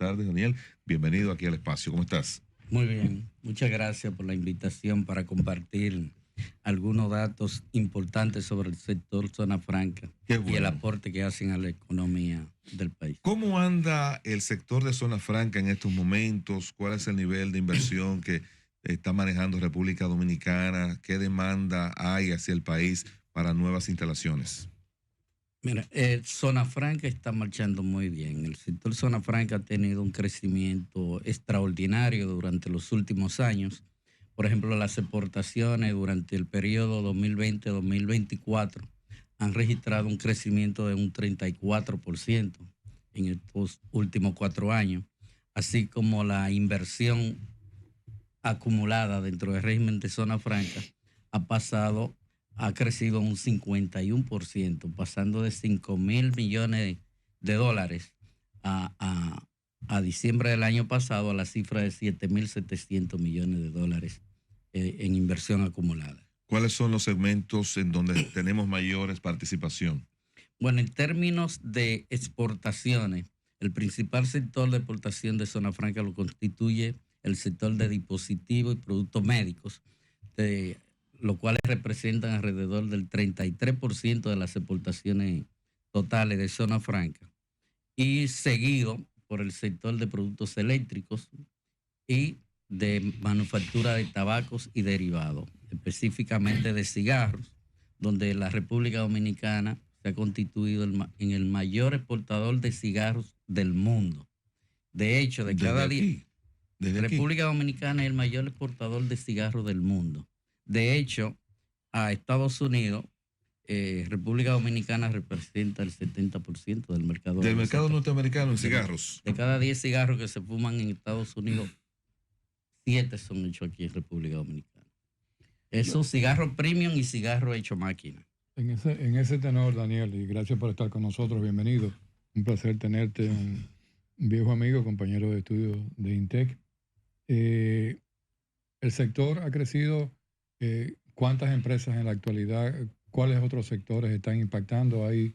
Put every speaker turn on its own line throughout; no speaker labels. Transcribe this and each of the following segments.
tardes, Daniel. Bienvenido aquí al espacio. ¿Cómo estás?
Muy bien, muchas gracias por la invitación para compartir algunos datos importantes sobre el sector zona franca y el aporte que hacen a la economía del país.
¿Cómo anda el sector de zona franca en estos momentos? ¿Cuál es el nivel de inversión que está manejando República Dominicana? ¿Qué demanda hay hacia el país para nuevas instalaciones?
Mira, zona franca está marchando muy bien. El sector zona franca ha tenido un crecimiento extraordinario durante los últimos años. Por ejemplo, las exportaciones durante el periodo 2020-2024 han registrado un crecimiento de un 34% en estos últimos 4 años, así como la inversión acumulada dentro del régimen de zona franca ha crecido un 51%, pasando de 5.000 millones de dólares a diciembre del año pasado a la cifra de 7.700 millones de dólares en inversión acumulada.
¿Cuáles son los segmentos en donde tenemos mayores participación?
Bueno, en términos de exportaciones, el principal sector de exportación de zona franca lo constituye el sector de dispositivos y productos médicos, los cuales representan alrededor del 33% de las exportaciones totales de zona franca, y seguido por el sector de productos eléctricos y de manufactura de tabacos y derivados, específicamente de cigarros, donde la República Dominicana se ha constituido en el mayor exportador de cigarros del mundo. De hecho, de cada día, República Dominicana es el mayor exportador de cigarros del mundo. De hecho, a Estados Unidos, República Dominicana representa el 70% del mercado.
Del mercado norteamericano en cigarros.
De cada 10 cigarros que se fuman en Estados Unidos, 7 son hechos aquí en República Dominicana. Eso, cigarro premium y cigarro hecho máquina.
En ese tenor, Daniel, y gracias por estar con nosotros, bienvenido. Un placer tenerte, un viejo amigo, compañero de estudio de INTEC. El sector ha crecido. ¿Cuántas empresas en la actualidad? ¿Cuáles otros sectores están impactando? Hay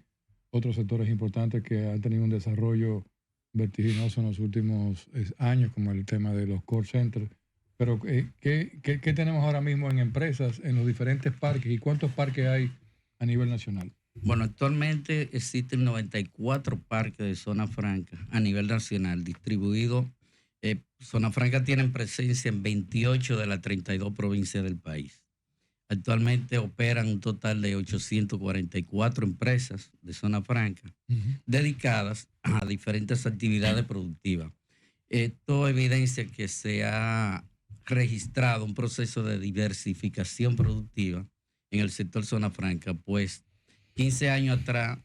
otros sectores importantes que han tenido un desarrollo vertiginoso en los últimos años, como el tema de los call centers. Pero ¿qué tenemos ahora mismo en empresas, en los diferentes parques? ¿Y cuántos parques hay a nivel nacional?
Bueno, actualmente existen 94 parques de zona franca a nivel nacional, distribuidos. Zona franca tienen presencia en 28 de las 32 provincias del país. Actualmente operan un total de 844 empresas de zona franca dedicadas a diferentes actividades productivas. Esto evidencia que se ha registrado un proceso de diversificación productiva en el sector zona franca, pues 15 años atrás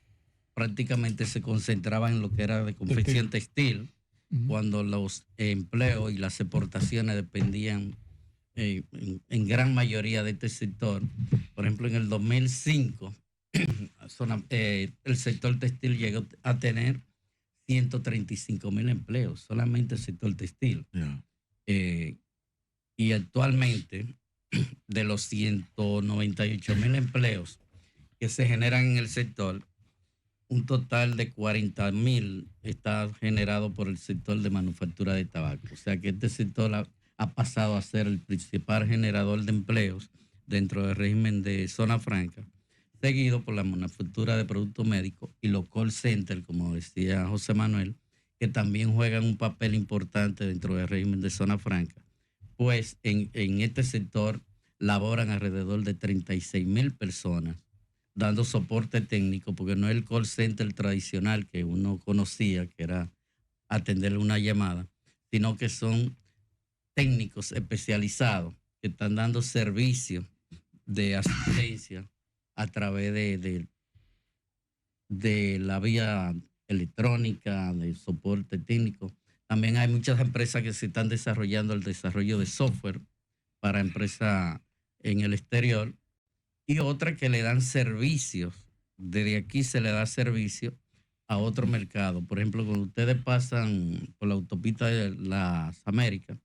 prácticamente se concentraba en lo que era de confección textil, cuando los empleos y las exportaciones dependían en gran mayoría de este sector. Por ejemplo, en el 2005, el sector textil llegó a tener 135.000 empleos, solamente el sector textil. Y actualmente, de los 198.000 empleos que se generan en el sector, un total de 40.000 está generado por el sector de manufactura de tabaco. O sea que este sector ha pasado a ser el principal generador de empleos dentro del régimen de zona franca, seguido por la manufactura de productos médicos y los call centers, como decía José Manuel, que también juegan un papel importante dentro del régimen de zona franca, pues en este sector laboran alrededor de 36.000 personas, dando soporte técnico, porque no es el call center tradicional que uno conocía, que era atenderle una llamada, sino que son técnicos especializados que están dando servicio de asistencia a través de la vía electrónica, de soporte técnico. También hay muchas empresas que se están desarrollando el desarrollo de software para empresas en el exterior, y otras que le dan servicios. Desde aquí se le da servicio a otro mercado. Por ejemplo, cuando ustedes pasan por la autopista de las Américas,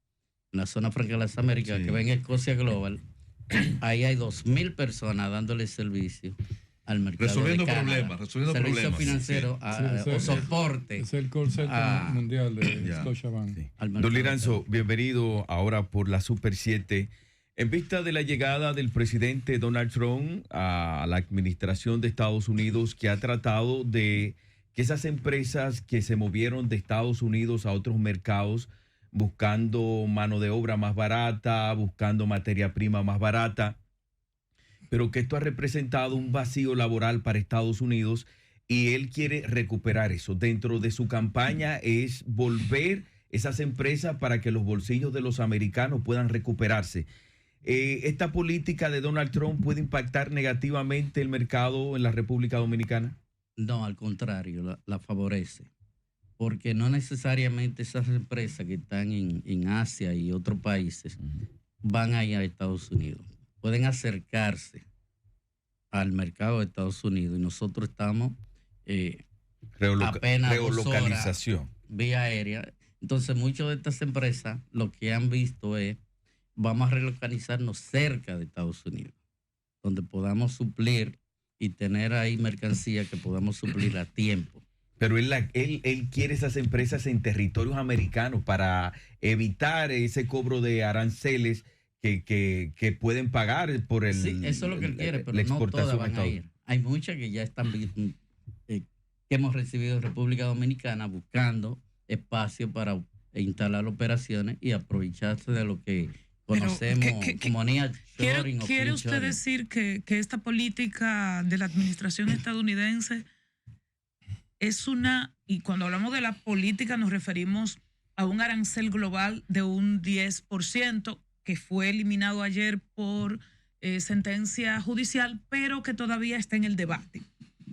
en la zona franca de las Américas, que ven Escocia Global, ahí hay 2.000 personas dándole servicio al mercado
Resolviendo
de Canadá.
problemas, resolviendo
Servicio
problemas.
financiero
Sí,
o soporte.
Es el call center mundial de Scotiabank.
Sí.
Al mercado
Don
de
Liranzo, bienvenido ahora por la Super 7. En vista de la llegada del presidente Donald Trump a la administración de Estados Unidos, que ha tratado de que esas empresas que se movieron de Estados Unidos a otros mercados buscando mano de obra más barata, buscando materia prima más barata, pero que esto ha representado un vacío laboral para Estados Unidos y él quiere recuperar eso. Dentro de su campaña es volver esas empresas para que los bolsillos de los americanos puedan recuperarse. ¿Esta política de Donald Trump puede impactar negativamente el mercado en la República Dominicana?
No, al contrario, la favorece. Porque no necesariamente esas empresas que están en Asia y otros países van a ir a Estados Unidos. Pueden acercarse al mercado de Estados Unidos y nosotros estamos apenas
Relocalización.
vía aérea. Entonces, muchas de estas empresas lo que han visto es, vamos a relocalizarnos cerca de Estados Unidos, donde podamos suplir y tener ahí mercancía que podamos suplir a tiempo.
Pero él quiere esas empresas en territorios americanos para evitar ese cobro de aranceles que pueden pagar por el.
Sí, eso es lo que él quiere, pero
la
no todas
exportación
van a ir. Hay muchas que ya están que hemos recibido en República Dominicana buscando espacio para instalar operaciones y aprovecharse de lo que conocemos como nearshoring o
¿Quiere usted
friendshoring.
decir que esta política de la administración estadounidense es y cuando hablamos de la política nos referimos a un arancel global de un 10% que fue eliminado ayer por sentencia judicial, pero que todavía está en el debate?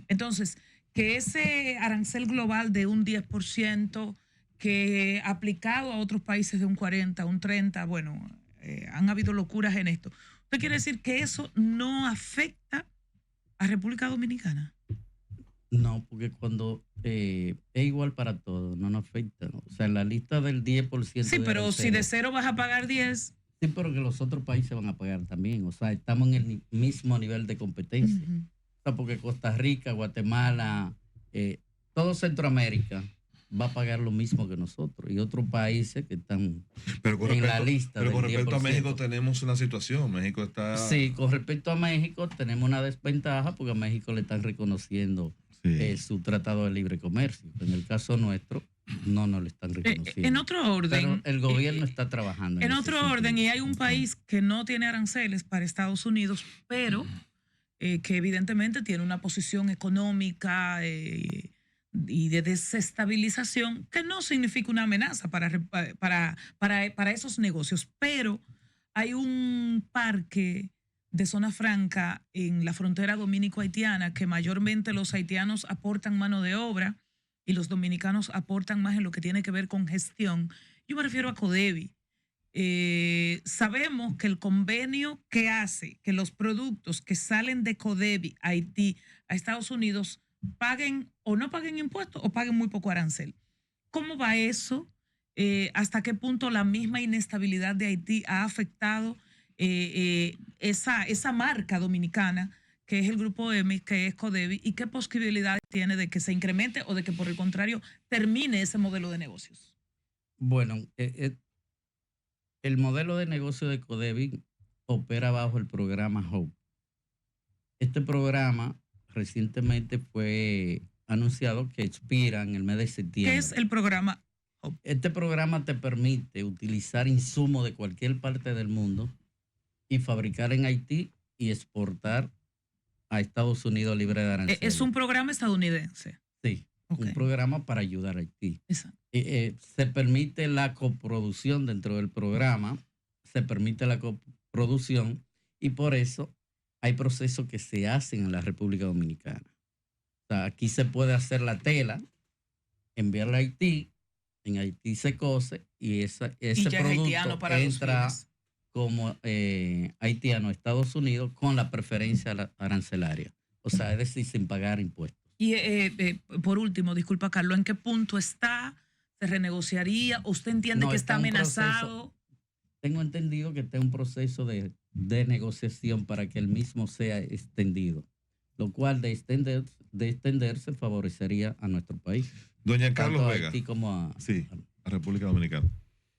Entonces, que ese arancel global de un 10% que aplicado a otros países de un 40, un 30, bueno, han habido locuras en esto. ¿Usted quiere decir que eso no afecta a República Dominicana?
No, porque cuando es igual para todos, no nos afecta. O sea, en la lista del 10%.
Sí, pero si de cero vas a pagar 10.
Sí, pero que los otros países van a pagar también. O sea, estamos en el mismo nivel de competencia. O sea, porque Costa Rica, Guatemala, todo Centroamérica va a pagar lo mismo que nosotros. Y otros países que están en la lista.
Pero
del
con respecto a
10%.
México tenemos una situación. México está.
Sí, con respecto a México tenemos una desventaja porque a México le están reconociendo su tratado de libre comercio. En el caso nuestro, no nos lo están reconociendo.
En otro orden.
Pero el gobierno está trabajando.
En otro orden, y hay un país que no tiene aranceles para Estados Unidos, pero que evidentemente tiene una posición económica y de desestabilización que no significa una amenaza para esos negocios. Pero hay un parque de zona franca en la frontera dominico-haitiana que mayormente los haitianos aportan mano de obra y los dominicanos aportan más en lo que tiene que ver con gestión. Yo me refiero a Codevi. Sabemos que el convenio que hace que los productos que salen de Codevi, Haití, a Estados Unidos paguen o no paguen impuestos o paguen muy poco arancel. ¿Cómo va eso? ¿Hasta qué punto la misma inestabilidad de Haití ha afectado esa marca dominicana que es el grupo M, que es Codevi, y qué posibilidades tiene de que se incremente o de que por el contrario termine ese modelo de negocios?
Bueno, el modelo de negocio de Codevi opera bajo el programa HOPE. Este programa recientemente fue anunciado que expira en el mes de septiembre.
¿Qué es el programa HOPE?
Este programa te permite utilizar insumos de cualquier parte del mundo y fabricar en Haití y exportar a Estados Unidos libre de aranceles.
Es un programa estadounidense.
Sí,
Okay.
un programa para ayudar a Haití.
Exacto.
Se permite la coproducción dentro del programa, se permite la coproducción y por eso hay procesos que se hacen en la República Dominicana. O sea, aquí se puede hacer la tela, enviarla a Haití, en Haití se cose y ese producto
para
entra como haitiano a Estados Unidos con la preferencia arancelaria. O sea, es decir, sin pagar impuestos.
Y por último, disculpa Carlos, ¿en qué punto está? ¿Se renegociaría? ¿Usted entiende que está amenazado?
Tengo entendido que está en un proceso de negociación para que el mismo sea extendido. lo cual de extenderse favorecería a nuestro país.
Doña
Tanto
Carlos
a
Vega.
Haití como
Sí, a República Dominicana.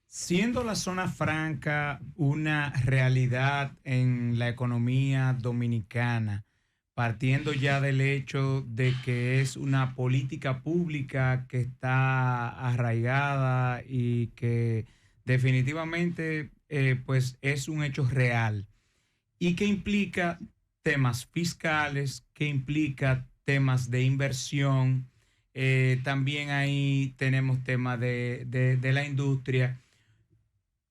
Siendo la zona franca una realidad en la economía dominicana, partiendo ya del hecho de que es una política pública que está arraigada y que definitivamente pues es un hecho real y que implica temas fiscales, que implica temas de inversión, también ahí tenemos temas de la industria.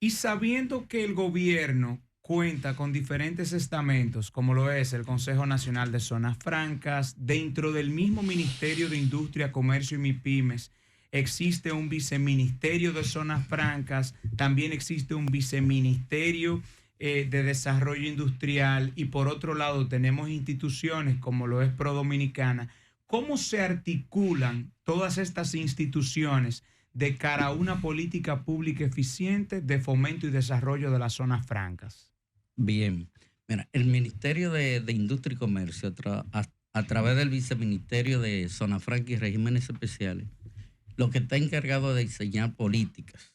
Y sabiendo que el gobierno cuenta con diferentes estamentos, como lo es el Consejo Nacional de Zonas Francas, dentro del mismo Ministerio de Industria, Comercio y MIPYMES, existe un viceministerio de Zonas Francas, también existe un viceministerio de Desarrollo Industrial y por otro lado tenemos instituciones como lo es ProDominicana. ¿Cómo se articulan todas estas instituciones de cara a una política pública eficiente de fomento y desarrollo de las zonas francas?
Bien, mira, el Ministerio de Industria y Comercio, a través del Viceministerio de Zona Franca y Regímenes Especiales, lo que está encargado de diseñar políticas.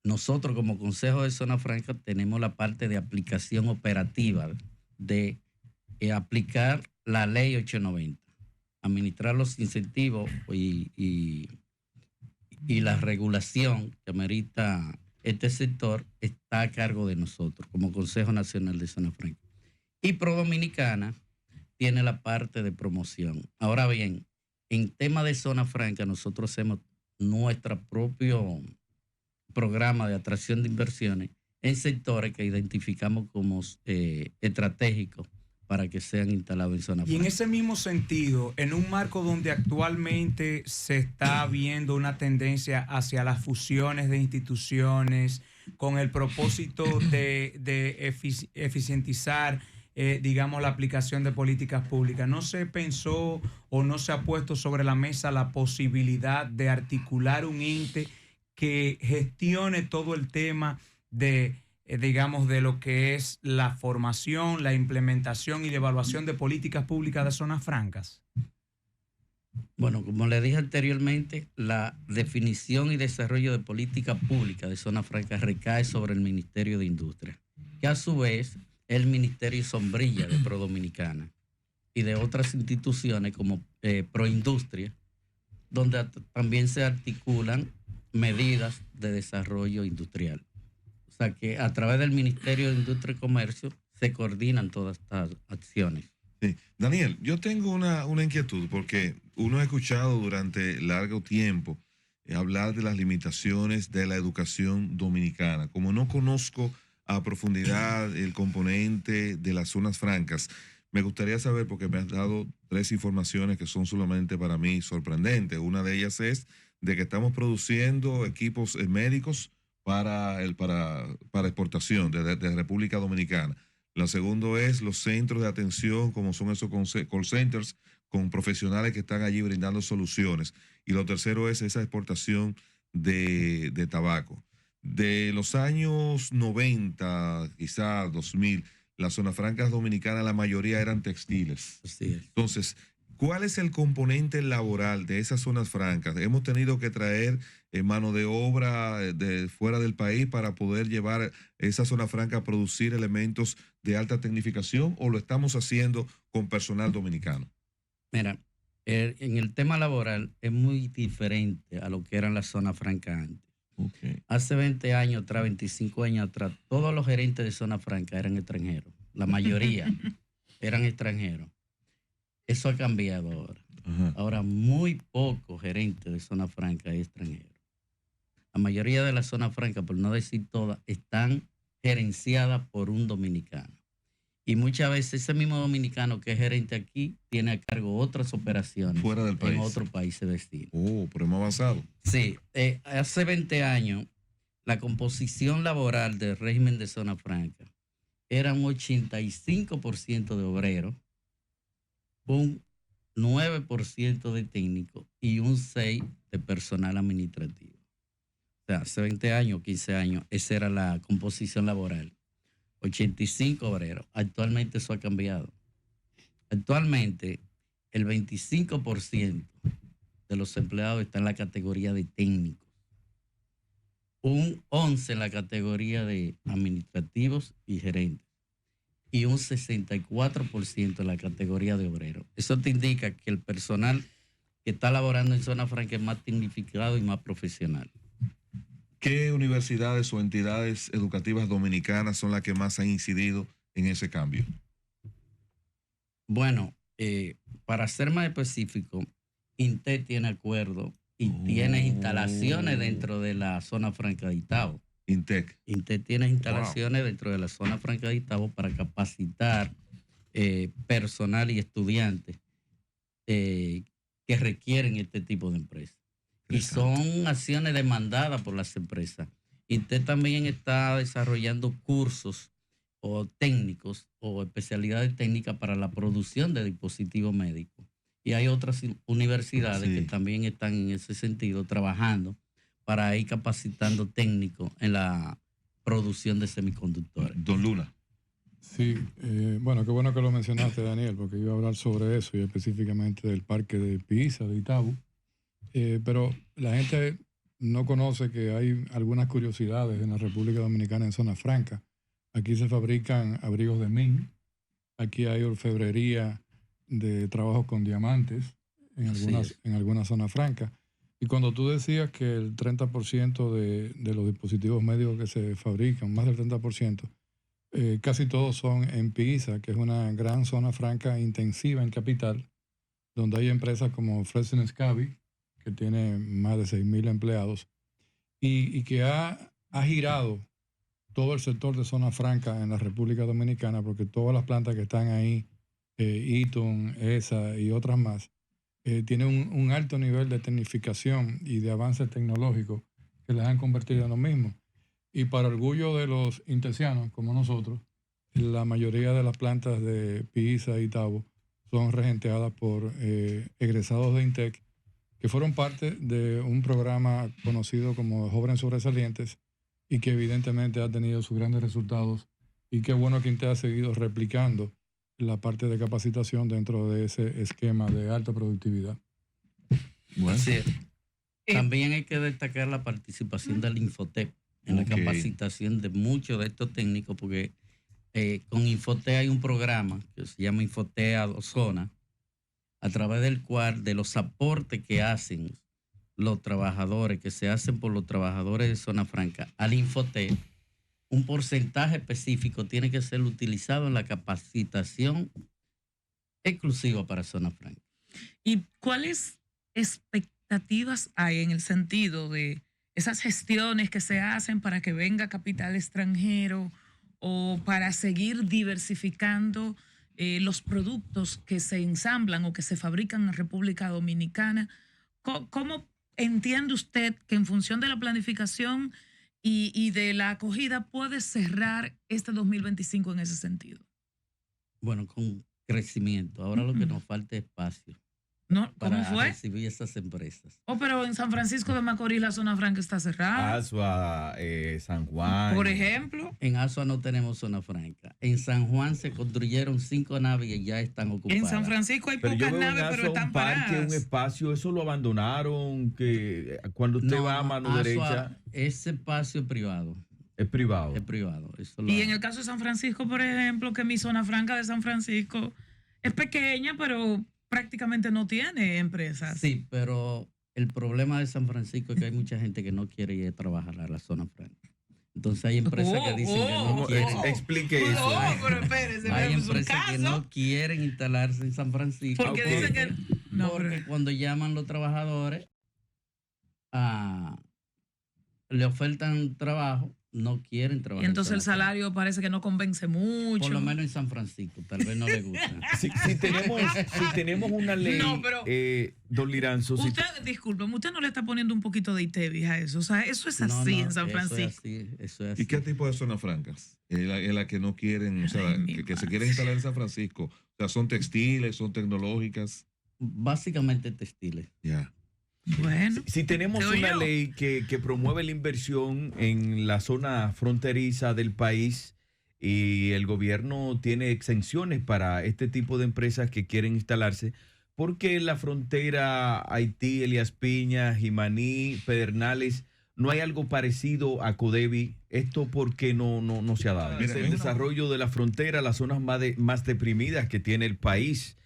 Nosotros como Consejo de Zona Franca tenemos la parte de aplicación operativa, de aplicar la ley 890, administrar los incentivos y la regulación que amerita este sector está a cargo de nosotros como Consejo Nacional de Zona Franca. Y ProDominicana tiene la parte de promoción. Ahora bien, en tema de Zona Franca nosotros hacemos nuestro propio programa de atracción de inversiones en sectores que identificamos como estratégicos para que sean instalados en zona franca.
Y en ese mismo sentido, en un marco donde actualmente se está viendo una tendencia hacia las fusiones de instituciones con el propósito de eficientizar, digamos, la aplicación de políticas públicas, ¿no se pensó o no se ha puesto sobre la mesa la posibilidad de articular un ente que gestione todo el tema de digamos, de lo que es la formación, la implementación y la evaluación de políticas públicas de zonas francas?
Bueno, como le dije anteriormente, la definición y desarrollo de política pública de zona franca recae sobre el Ministerio de Industria, que a su vez es el Ministerio sombrilla de ProDominicana y de otras instituciones como Proindustria, donde también se articulan medidas de desarrollo industrial. O sea que a través del Ministerio de Industria y Comercio se coordinan todas estas acciones.
Sí. Daniel, yo tengo una inquietud porque uno ha escuchado durante largo tiempo hablar de las limitaciones de la educación dominicana. Como no conozco a profundidad el componente de las zonas francas, me gustaría saber, porque me has dado 3 informaciones que son solamente para mí sorprendentes. Una de ellas es de que estamos produciendo equipos médicos para exportación de República Dominicana. La segunda es los centros de atención, como son esos call centers, con profesionales que están allí brindando soluciones. Y lo tercero es esa exportación de tabaco. De los años 90, quizás 2000, las zonas francas dominicanas, la mayoría eran textiles.
Así es.
Entonces, ¿cuál es el componente laboral de esas zonas francas? ¿Hemos tenido que traer mano de obra de fuera del país para poder llevar esa zona franca a producir elementos de alta tecnificación o lo estamos haciendo con personal dominicano?
Mira, en el tema laboral es muy diferente a lo que eran las zonas francas antes.
Okay.
Hace 20 años atrás, 25 años atrás, todos los gerentes de zona franca eran extranjeros. La mayoría eran extranjeros. Eso ha cambiado ahora.
Ajá.
Ahora muy pocos gerentes de zona franca es extranjero. La mayoría de las zonas francas, por no decir todas, están gerenciadas por un dominicano. Y muchas veces ese mismo dominicano que es gerente aquí tiene a cargo otras operaciones
Fuera del país.
en otro país de destino.
Oh, pero hemos avanzado.
Sí, hace 20 años la composición laboral del régimen de zona franca era un 85% de obreros, un 9% de técnicos y un 6% de personal administrativo. O sea, hace 20 años, 15 años, esa era la composición laboral. 85 obreros. Actualmente eso ha cambiado. Actualmente, el 25% de los empleados está en la categoría de técnicos, un 11% en la categoría de administrativos y gerentes y un 64% en la categoría de obreros. Eso te indica que el personal que está laborando en Zona Franca es más dignificado y más profesional.
¿Qué universidades o entidades educativas dominicanas son las que más han incidido en ese cambio?
Bueno, para ser más específico, INTEC tiene acuerdo y tiene instalaciones dentro de la Zona Franca de Itabo.
INTEC.
INTEC tiene instalaciones dentro de la Zona Franca de Itabo para capacitar personal y estudiantes que requieren este tipo de empresas. Y son acciones demandadas por las empresas. INTEC también está desarrollando cursos o técnicos o especialidades técnicas para la producción de dispositivos médicos. Y hay otras universidades que también están en ese sentido trabajando para ir capacitando técnicos en la producción de semiconductores.
Don Luna.
Sí, bueno, qué bueno que lo mencionaste, Daniel, porque iba a hablar sobre eso y específicamente del parque de Pisa, de Itabo. Pero la gente no conoce que hay algunas curiosidades en la República Dominicana en Zona Franca. Aquí se fabrican abrigos de MIN, aquí hay orfebrería de trabajos con diamantes en algunas zonas francas. Y cuando tú decías que el 30% de los dispositivos médicos que se fabrican, más del 30%, casi todos son en Pisa, que es una gran zona franca intensiva en capital, donde hay empresas como Fresno Scavi, que tiene más de 6,000 empleados, y que ha girado todo el sector de zona franca en la República Dominicana, porque todas las plantas que están ahí, Eaton, ESA y otras más, tienen un alto nivel de tecnificación y de avance tecnológico que les han convertido en lo mismo. Y para orgullo de los intesianos, como nosotros, la mayoría de las plantas de Pisa y Itabo son regenteadas por egresados de INTEC que fueron parte de un programa conocido como Jóvenes Sobresalientes y que evidentemente ha tenido sus grandes resultados, y qué bueno que INTEC ha seguido replicando la parte de capacitación dentro de ese esquema de alta productividad.
Bueno.
Sí. También hay que destacar la participación del Infotep en la capacitación de muchos de estos técnicos, porque con Infotep hay un programa que se llama Infotep a Zona, a través del cual de los aportes que hacen los trabajadores, que se hacen por los trabajadores de Zona Franca al Infotep, un porcentaje específico tiene que ser utilizado en la capacitación exclusiva para Zona Franca.
¿Y cuáles expectativas hay en el sentido de esas gestiones que se hacen para que venga capital extranjero o para seguir diversificando los productos que se ensamblan o que se fabrican en República Dominicana? ¿Cómo entiende usted que en función de la planificación y de la acogida puede cerrar este 2025 en ese sentido?
Bueno, con crecimiento. Ahora lo que nos falta es espacio.
¿No? ¿Cómo
para
fue?
recibir esas empresas.
Oh, pero en San Francisco de Macorís la zona franca está cerrada.
Asua, San Juan.
Por ejemplo.
En Asua no tenemos zona franca. En San Juan se construyeron 5 naves y ya están ocupadas.
En San Francisco hay
Pero yo
pocas
veo en
naves, pero
Asua
están
un parque,
paradas.
un espacio, eso lo abandonaron, que cuando usted va a mano
Asua,
derecha
ese espacio es privado.
es privado.
Es privado.
Y en el caso de San Francisco, por ejemplo, que mi zona franca de San Francisco es pequeña, pero prácticamente no tiene empresas.
Sí, pero el problema de San Francisco es que hay mucha gente que no quiere ir a trabajar a la zona franca. Entonces hay empresas que dicen que no quieren.
Explique eso.
No, pero espérese,
Hay
es un
empresas que
caso.
no quieren instalarse en San Francisco.
Porque dicen que... No,
porque
pero-
cuando llaman los trabajadores, le ofertan trabajo, no quieren trabajar.
Y entonces
en
el
zona franca.
salario parece que no convence mucho.
Por lo menos en San Francisco, tal vez no le gusta.
Si tenemos una ley,
No, pero-
don Liranzo, si
Usted, disculpe, usted no le está poniendo un poquito de ITEVIS a eso. O sea, eso es así en San Francisco.
Eso es así.
¿Y qué tipo de zonas francas? Es la que no quieren, o sea,
Ay, mi
que se
madre.
quieren instalar en San Francisco. O sea, son textiles, son tecnológicas.
Básicamente textiles.
Ya.
Bueno,
Si tenemos
Creo
una
yo.
ley que promueve la inversión en la zona fronteriza del país y el gobierno tiene exenciones para este tipo de empresas que quieren instalarse, porque en la frontera Haití, Elías Piña, Jimaní, Pedernales, no hay algo parecido a Codevi. ¿Esto por qué no se ha dado?
Mira,
El desarrollo de la frontera, las zonas más deprimidas que tiene el país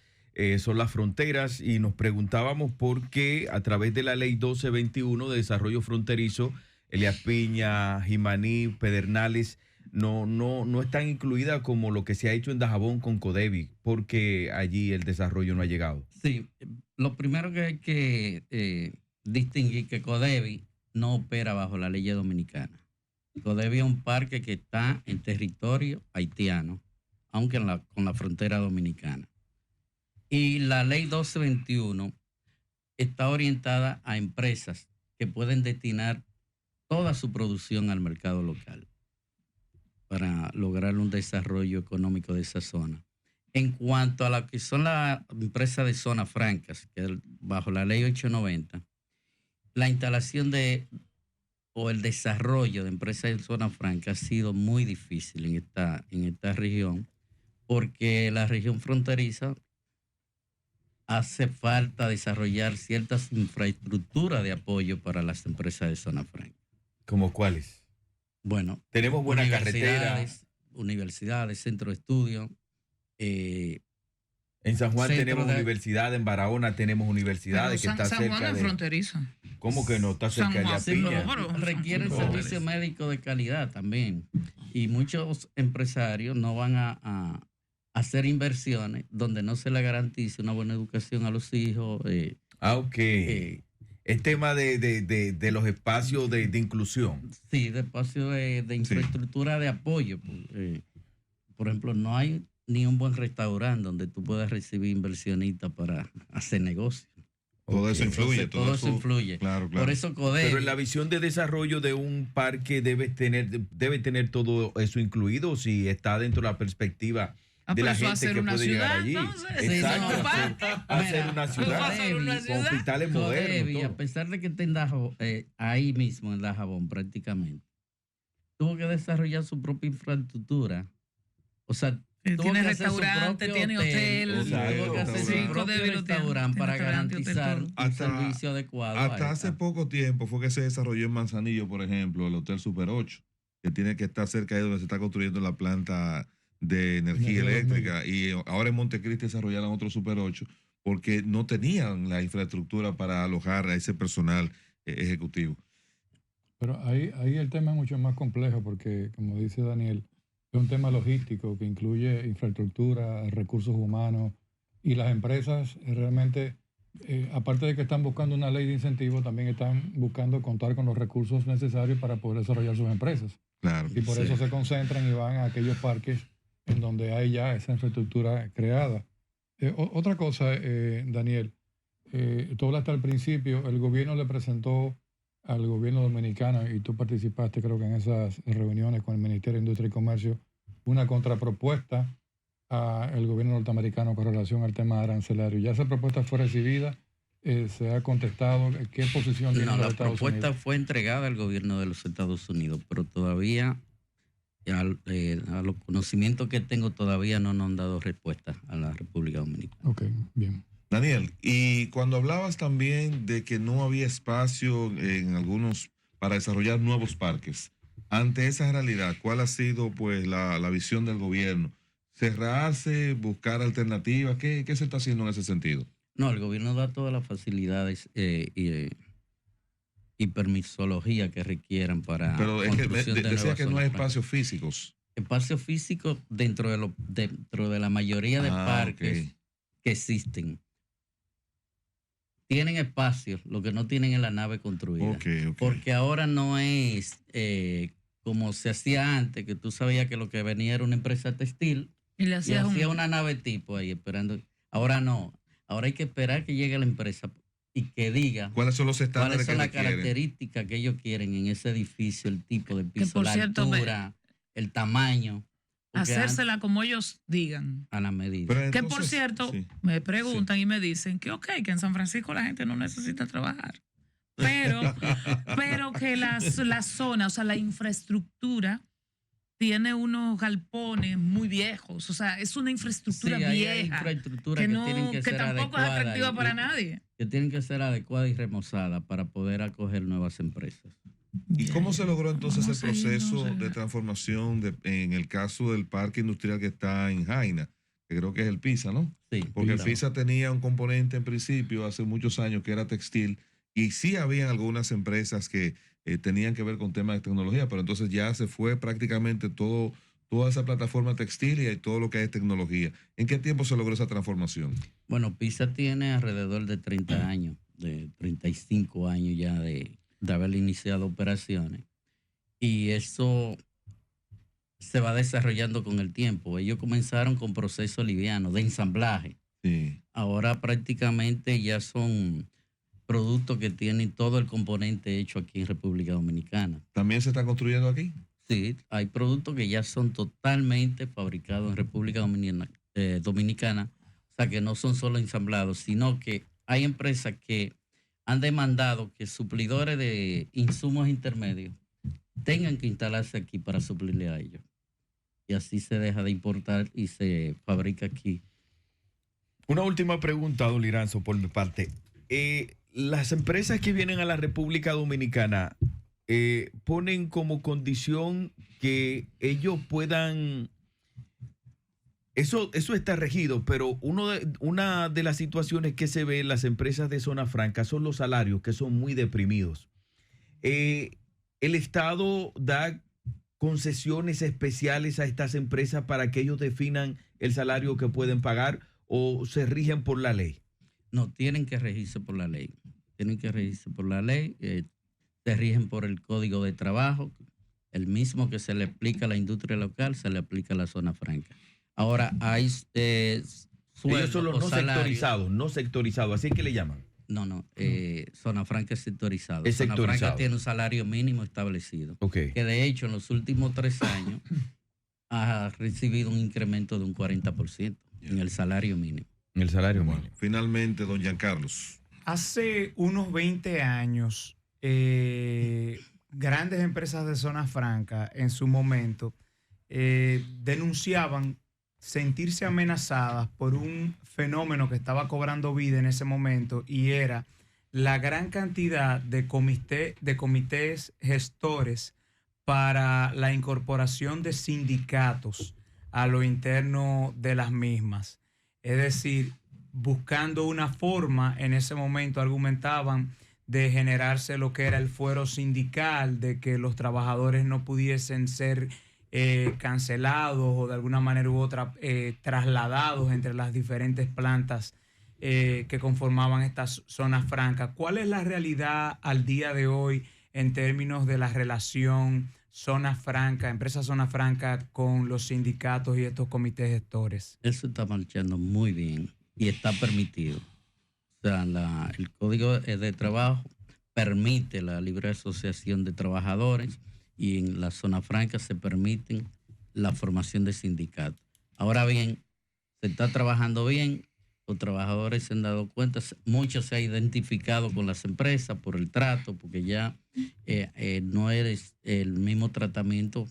son las fronteras, y nos preguntábamos por qué a través de la ley 1221 de desarrollo fronterizo, Elías Piña, Jimaní, Pedernales no están incluidas como lo que se ha hecho en Dajabón con Codevi, porque allí el desarrollo no ha llegado.
Sí, lo primero que hay que distinguir que Codevi no opera bajo la ley dominicana. Codevi es un parque que está en territorio haitiano, aunque con la frontera dominicana. Y la ley 1221 está orientada a empresas que pueden destinar toda su producción al mercado local para lograr un desarrollo económico de esa zona. En cuanto a lo que son las empresas de zonas francas, que bajo la ley 890, la instalación o el desarrollo de empresas de zona franca ha sido muy difícil en esta región, porque la región fronteriza hace falta desarrollar ciertas infraestructuras de apoyo para las empresas de zona franca.
¿Cómo cuáles?
Bueno,
tenemos buena carretera.
Universidades, centros de estudio.
En San Juan tenemos universidad, en Barahona tenemos universidades que está
San
cerca
Juan
de...
es fronterizo.
¿Cómo que no está cerca de la Piña?
Requieren servicio médico de calidad también. Y muchos empresarios no van a hacer inversiones donde no se le garantice una buena educación a los hijos.
Ok. Es tema de los espacios de inclusión.
Sí, de espacios de infraestructura de apoyo. Por ejemplo, no hay ni un buen restaurante donde tú puedas recibir inversionistas para hacer negocios.
Todo eso influye.
Entonces, todo eso influye.
Claro.
Por eso Codevi.
Pero en la visión de desarrollo de un parque debe tener todo eso incluido, si está dentro de la perspectiva de la gente que puede llegar allí. Exacto, hacer una ciudad con hospitales modernos.
A pesar de que esté en Dajabón, ahí mismo en Dajabón prácticamente, tuvo que desarrollar su propia infraestructura. O sea,
tiene restaurante, tiene hotel.
Tuvo que hacer su propio restaurante para garantizar un servicio adecuado.
Hasta hace poco tiempo fue que se desarrolló en Manzanillo, por ejemplo, el Hotel Super 8, que tiene que estar cerca de donde se está construyendo la planta de energía eléctrica, y ahora en Montecristi desarrollaron otro Super 8 porque no tenían la infraestructura para alojar a ese personal ejecutivo.
Pero ahí el tema es mucho más complejo porque, como dice Daniel, es un tema logístico que incluye infraestructura, recursos humanos, y las empresas realmente, aparte de que están buscando una ley de incentivos, también están buscando contar con los recursos necesarios para poder desarrollar sus empresas.
Claro.
Y por eso se concentran y van a aquellos parques en donde hay ya esa infraestructura creada. Otra cosa, Daniel, tú hablaste al principio, el gobierno le presentó al gobierno dominicano, y tú participaste creo que en esas reuniones con el Ministerio de Industria y Comercio, una contrapropuesta al gobierno norteamericano con relación al tema arancelario. ¿Ya esa propuesta fue recibida? ¿Se ha contestado? ¿Qué posición tiene los Estados Unidos?
La propuesta fue entregada al gobierno de los Estados Unidos, pero todavía, a los conocimientos que tengo, todavía no nos han dado respuesta a la República Dominicana.
Ok, bien.
Daniel, y cuando hablabas también de que no había espacio en algunos para desarrollar nuevos parques, ante esa realidad, ¿cuál ha sido pues la visión del gobierno? ¿Cerrarse, buscar alternativas? ¿Qué se está haciendo en ese sentido?
No, el gobierno da todas las facilidades y permisología que requieran para.
Pero es que decía que no hay espacios físicos.
Espacios físicos dentro de la mayoría de parques que existen. Tienen espacios, lo que no tienen es la nave construida. Porque ahora no es como se hacía antes, que tú sabías que lo que venía era una empresa textil y hacía una nave tipo ahí esperando. Ahora no. Ahora hay que esperar que llegue la empresa y que diga
cuáles son los estándares,
cuáles son las características que ellos quieren en ese edificio, el tipo de piso, la altura, el tamaño.
Hacérsela como ellos digan.
A la medida.
Entonces, que por cierto, me preguntan y me dicen que que en San Francisco la gente no necesita trabajar. Pero que la zona, o sea, la infraestructura tiene unos galpones muy viejos. O sea, es una infraestructura
Sí, hay
vieja.
infraestructura
que,
que
no,
tienen que
que
ser
tampoco es
adecuadas
atractiva
y-
para nadie.
que tienen que ser adecuada y remozada para poder acoger nuevas empresas.
¿Y cómo se logró entonces
Vamos
el
a ir,
proceso
vamos a
de
ir.
transformación en el caso del parque industrial que está en Jaina, que creo que es el PISA, ¿no?
Sí,
Porque el
claro.
PISA tenía un componente en principio hace muchos años que era textil y sí habían algunas empresas que tenían que ver con temas de tecnología, pero entonces ya se fue prácticamente toda esa plataforma textil y todo lo que es tecnología. ¿En qué tiempo se logró esa transformación?
Bueno, PISA tiene alrededor de 30 años, de 35 años ya de haber iniciado operaciones. Y eso se va desarrollando con el tiempo. Ellos comenzaron con procesos livianos de ensamblaje.
Sí.
Ahora prácticamente ya son productos que tienen todo el componente hecho aquí en República Dominicana.
¿También se está construyendo aquí?
Sí, hay productos que ya son totalmente fabricados en República Dominicana, o sea que no son solo ensamblados, sino que hay empresas que han demandado que suplidores de insumos intermedios tengan que instalarse aquí para suplirle a ellos. Y así se deja de importar y se fabrica aquí.
Una última pregunta, don Liranzo, por mi parte. Las empresas que vienen a la República Dominicana ponen como condición que ellos puedan... Eso está regido, pero una de las situaciones que se ve en las empresas de zona franca son los salarios, que son muy deprimidos. ¿El Estado da concesiones especiales a estas empresas para que ellos definan el salario que pueden pagar o se rigen por la ley?
No, tienen que regirse por la ley. Tienen que regirse por la ley. Se rigen por el Código de Trabajo. El mismo que se le aplica a la industria local, se le aplica a la zona franca. Ahora, hay
Ellos son los no sectorizados, así que le llaman.
No, zona franca es sectorizado.
Es
Zona
sectorizado.
franca tiene un salario mínimo establecido.
Ok.
Que de hecho en los últimos 3 años ha recibido un incremento de un 40% en el salario mínimo.
En el salario
Bueno,
mínimo.
finalmente, don Giancarlos.
Hace unos 20 años, grandes empresas de zona franca en su momento denunciaban sentirse amenazadas por un fenómeno que estaba cobrando vida en ese momento y era la gran cantidad de comités gestores para la incorporación de sindicatos a lo interno de las mismas. Es decir, buscando una forma, en ese momento argumentaban, de generarse lo que era el fuero sindical, de que los trabajadores no pudiesen ser cancelados o de alguna manera u otra trasladados entre las diferentes plantas que conformaban estas zonas francas. ¿Cuál es la realidad al día de hoy en términos de la relación zona franca, empresa zona franca con los sindicatos y estos comités gestores?
Eso está marchando muy bien y está permitido. O sea, el Código de Trabajo permite la libre asociación de trabajadores y en la zona franca se permiten la formación de sindicatos. Ahora bien, se está trabajando bien, los trabajadores se han dado cuenta, muchos se han identificado con las empresas por el trato, porque ya no es el mismo tratamiento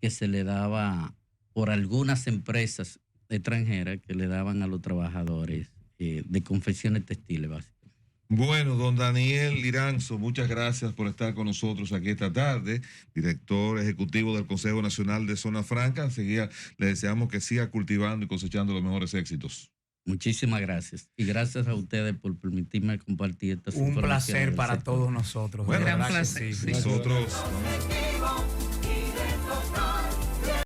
que se le daba por algunas empresas extranjeras que le daban a los trabajadores de confecciones textiles básicamente.
Bueno, don Daniel Liranzo, muchas gracias por estar con nosotros aquí esta tarde, director ejecutivo del Consejo Nacional de Zona Franca. Enseguida le deseamos que siga cultivando y cosechando los mejores éxitos.
Muchísimas gracias. Y gracias a ustedes por permitirme compartir estas
Un
informaciones
placer
del
para
sector.
todos nosotros.
Bueno,
de
gran
verdad que
placer.
sí.
Nosotros...